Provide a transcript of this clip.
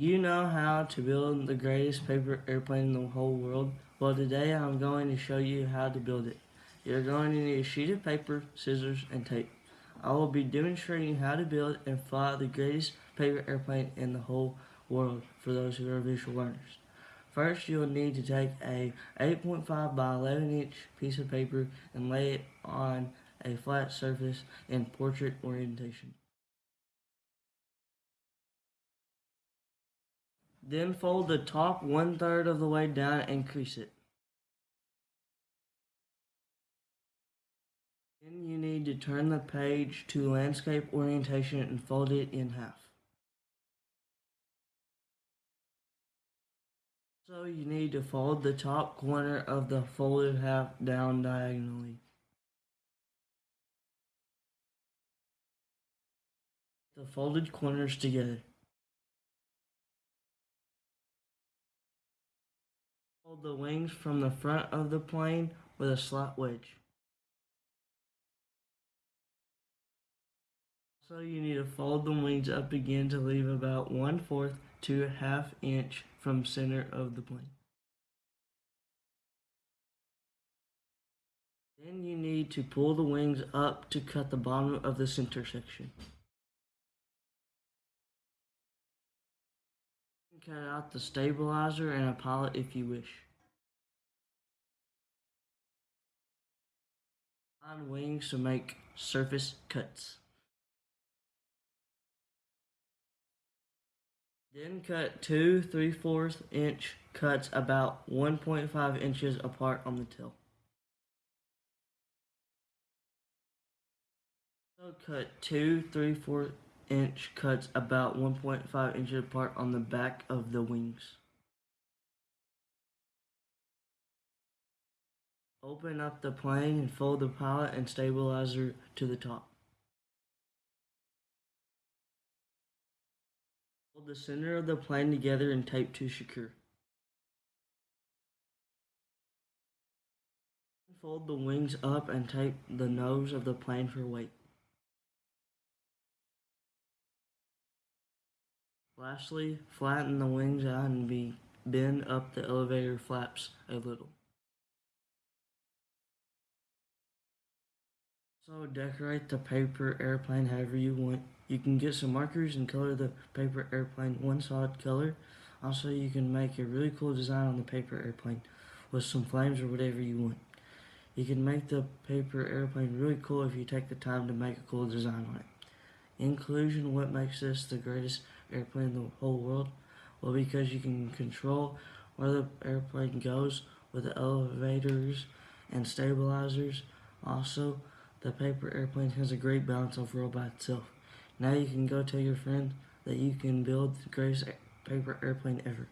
You know how to build the greatest paper airplane in the whole world? Well, today I'm going to show you how to build it. You're going to need a sheet of paper, scissors, and tape. I will be demonstrating how to build and fly the greatest paper airplane in the whole world for those who are visual learners. First, you'll need to take a 8.5 by 11 inch piece of paper and lay it on a flat surface in portrait orientation. Then fold the top 1/3 of the way down and crease it. Then you need to turn the page to landscape orientation and fold it in half. So you need to fold the top corner of the folded half down diagonally. The folded corners together. Fold the wings from the front of the plane with a slight wedge. So you need to fold the wings up again to leave about 1/4 to 1/2 inch from center of the plane. Then you need to pull the wings up to cut the bottom of the center section. Cut out the stabilizer and a pilot if you wish. Line wings to make surface cuts. Then cut 2 3/4 inch cuts about 1.5 inches apart on the tail. So cut 2 3/4 inch cuts about 1.5 inches apart on the back of the wings. Open up the plane and fold the pilot and stabilizer to the top. Hold the center of the plane together and tape to secure. Fold the wings up and tape the nose of the plane for weight. Lastly, flatten the wings out and bend up the elevator flaps a little. So decorate the paper airplane however you want. You can get some markers and color the paper airplane one solid color. Also, you can make a really cool design on the paper airplane with some flames or whatever you want. You can make the paper airplane really cool if you take the time to make a cool design on it. In conclusion, what makes this the greatest airplane in the whole world? Well, because you can control where the airplane goes with the elevators and stabilizers. Also, the paper airplane has a great balance overall by itself. Now you can go tell your friend that you can build the greatest paper airplane ever.